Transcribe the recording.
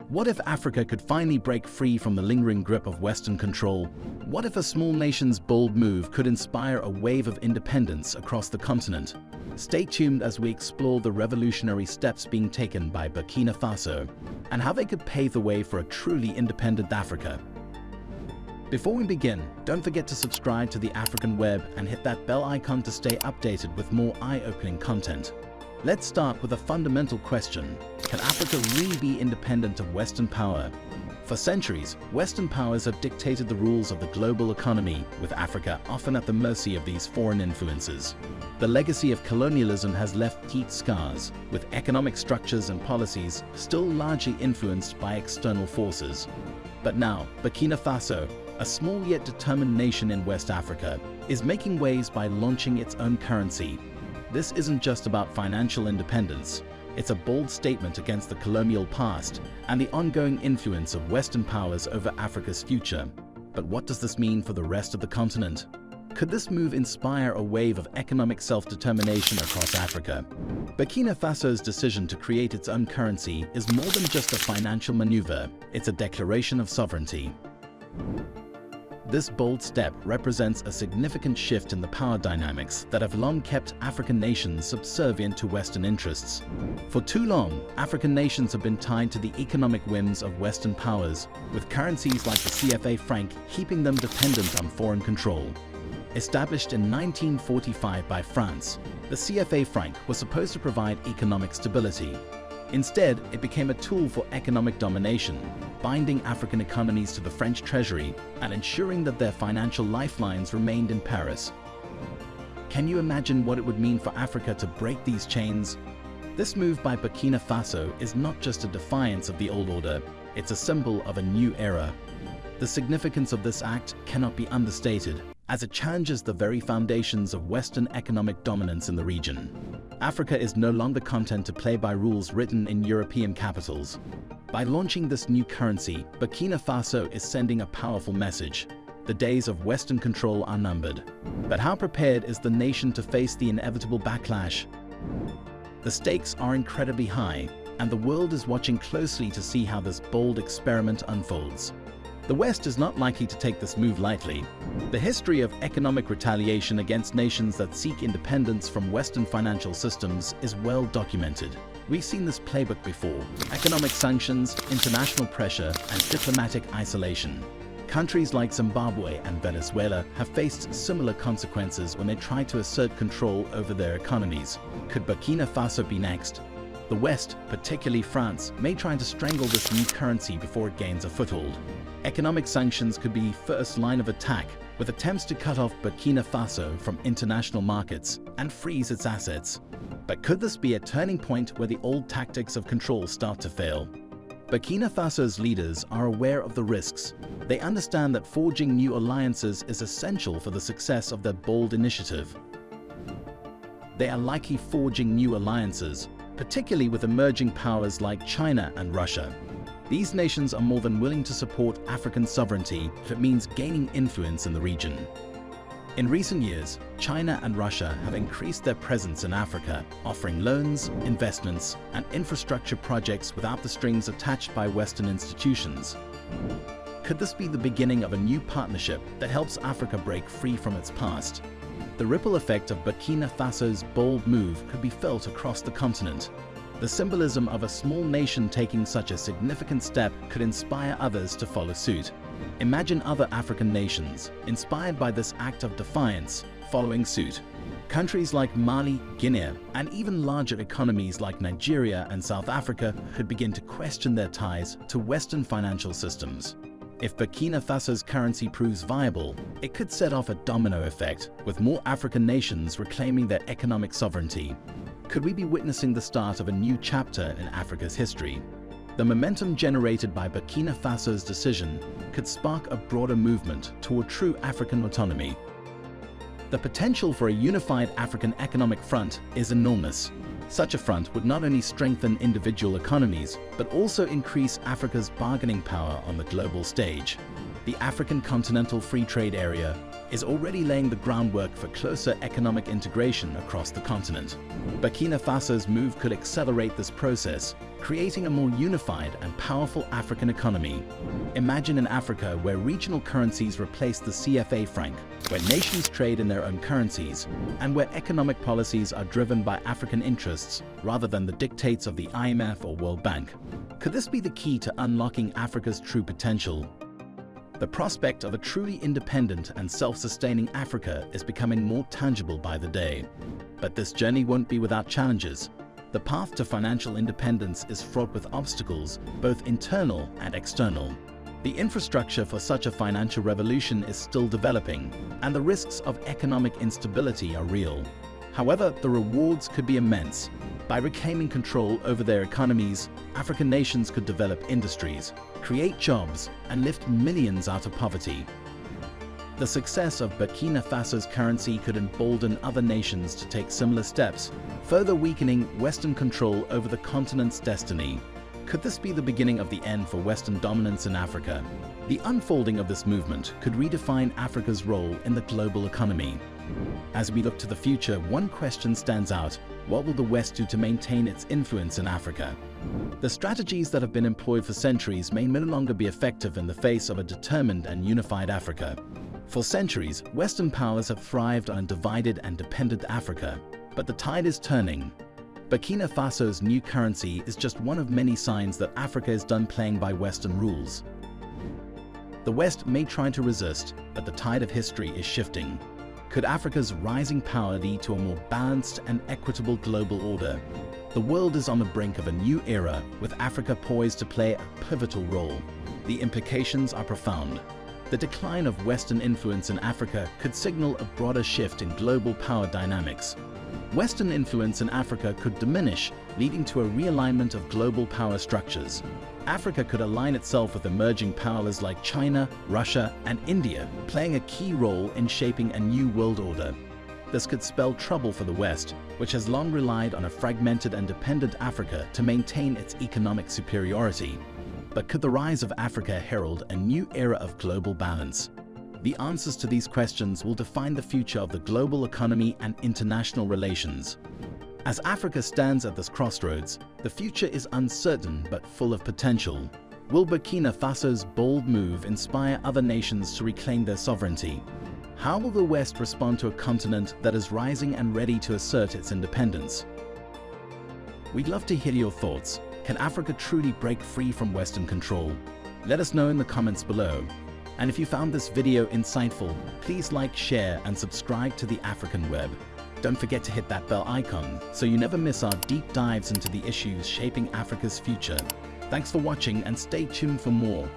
What if Africa could finally break free from the lingering grip of Western control? What if a small nation's bold move could inspire a wave of independence across the continent? Stay tuned as we explore the revolutionary steps being taken by Burkina Faso and how they could pave the way for a truly independent Africa. Before we begin, don't forget to subscribe to the African Web and hit that bell icon to stay updated with more eye-opening content. Let's start with a fundamental question. Can Africa really be independent of Western power? For centuries, Western powers have dictated the rules of the global economy, with Africa often at the mercy of these foreign influences. The legacy of colonialism has left deep scars, with economic structures and policies still largely influenced by external forces. But now, Burkina Faso, a small yet determined nation in West Africa, is making waves by launching its own currency. This isn't just about financial independence. It's a bold statement against the colonial past and the ongoing influence of Western powers over Africa's future. But what does this mean for the rest of the continent? Could this move inspire a wave of economic self-determination across Africa? Burkina Faso's decision to create its own currency is more than just a financial maneuver. It's a declaration of sovereignty. This bold step represents a significant shift in the power dynamics that have long kept African nations subservient to Western interests. For too long, African nations have been tied to the economic whims of Western powers, with currencies like the CFA franc keeping them dependent on foreign control. Established in 1945 by France, the CFA franc was supposed to provide economic stability. Instead, it became a tool for economic domination, binding African economies to the French treasury and ensuring that their financial lifelines remained in Paris. Can you imagine what it would mean for Africa to break these chains? This move by Burkina Faso is not just a defiance of the old order, it's a symbol of a new era. The significance of this act cannot be understated, as it challenges the very foundations of Western economic dominance in the region. Africa is no longer content to play by rules written in European capitals. By launching this new currency, Burkina Faso is sending a powerful message. The days of Western control are numbered. But how prepared is the nation to face the inevitable backlash? The stakes are incredibly high, and the world is watching closely to see how this bold experiment unfolds. The West is not likely to take this move lightly. The history of economic retaliation against nations that seek independence from Western financial systems is well documented. We've seen this playbook before: economic sanctions, international pressure, and diplomatic isolation. Countries like Zimbabwe and Venezuela have faced similar consequences when they tried to assert control over their economies. Could Burkina Faso be next? The West, particularly France, may try to strangle this new currency before it gains a foothold. Economic sanctions could be first line of attack, with attempts to cut off Burkina Faso from international markets and freeze its assets. But could this be a turning point where the old tactics of control start to fail? Burkina Faso's leaders are aware of the risks. They understand that forging new alliances is essential for the success of their bold initiative. They are likely forging new alliances, particularly with emerging powers like China and Russia. These nations are more than willing to support African sovereignty if it means gaining influence in the region. In recent years, China and Russia have increased their presence in Africa, offering loans, investments, and infrastructure projects without the strings attached by Western institutions. Could this be the beginning of a new partnership that helps Africa break free from its past? The ripple effect of Burkina Faso's bold move could be felt across the continent. The symbolism of a small nation taking such a significant step could inspire others to follow suit. Imagine other African nations, inspired by this act of defiance, following suit. Countries like Mali, Guinea, and even larger economies like Nigeria and South Africa could begin to question their ties to Western financial systems. If Burkina Faso's currency proves viable, it could set off a domino effect, with more African nations reclaiming their economic sovereignty. Could we be witnessing the start of a new chapter in Africa's history? The momentum generated by Burkina Faso's decision could spark a broader movement toward true African autonomy. The potential for a unified African economic front is enormous. Such a front would not only strengthen individual economies, but also increase Africa's bargaining power on the global stage. The African Continental Free Trade Area, is already laying the groundwork for closer economic integration across the continent. Burkina Faso's move could accelerate this process, creating a more unified and powerful African economy. Imagine an Africa where regional currencies replace the CFA franc, where nations trade in their own currencies, and where economic policies are driven by African interests rather than the dictates of the IMF or World Bank. Could this be the key to unlocking Africa's true potential? The prospect of a truly independent and self-sustaining Africa is becoming more tangible by the day. But this journey won't be without challenges. The path to financial independence is fraught with obstacles, both internal and external. The infrastructure for such a financial revolution is still developing, and the risks of economic instability are real. However, the rewards could be immense. By reclaiming control over their economies, African nations could develop industries, create jobs, and lift millions out of poverty. The success of Burkina Faso's currency could embolden other nations to take similar steps, further weakening Western control over the continent's destiny. Could this be the beginning of the end for Western dominance in Africa? The unfolding of this movement could redefine Africa's role in the global economy. As we look to the future, one question stands out: what will the West do to maintain its influence in Africa? The strategies that have been employed for centuries may no longer be effective in the face of a determined and unified Africa. For centuries, Western powers have thrived on a divided and dependent Africa, but the tide is turning. Burkina Faso's new currency is just one of many signs that Africa is done playing by Western rules. The West may try to resist, but the tide of history is shifting. Could Africa's rising power lead to a more balanced and equitable global order? The world is on the brink of a new era, with Africa poised to play a pivotal role. The implications are profound. The decline of Western influence in Africa could signal a broader shift in global power dynamics. Western influence in Africa could diminish, leading to a realignment of global power structures. Africa could align itself with emerging powers like China, Russia, and India, playing a key role in shaping a new world order. This could spell trouble for the West, which has long relied on a fragmented and dependent Africa to maintain its economic superiority. But could the rise of Africa herald a new era of global balance? The answers to these questions will define the future of the global economy and international relations. As Africa stands at this crossroads, the future is uncertain but full of potential. Will Burkina Faso's bold move inspire other nations to reclaim their sovereignty? How will the West respond to a continent that is rising and ready to assert its independence? We'd love to hear your thoughts. Can Africa truly break free from Western control? Let us know in the comments below. And if you found this video insightful, please like, share, and subscribe to the African Web. Don't forget to hit that bell icon so you never miss our deep dives into the issues shaping Africa's future. Thanks for watching and stay tuned for more.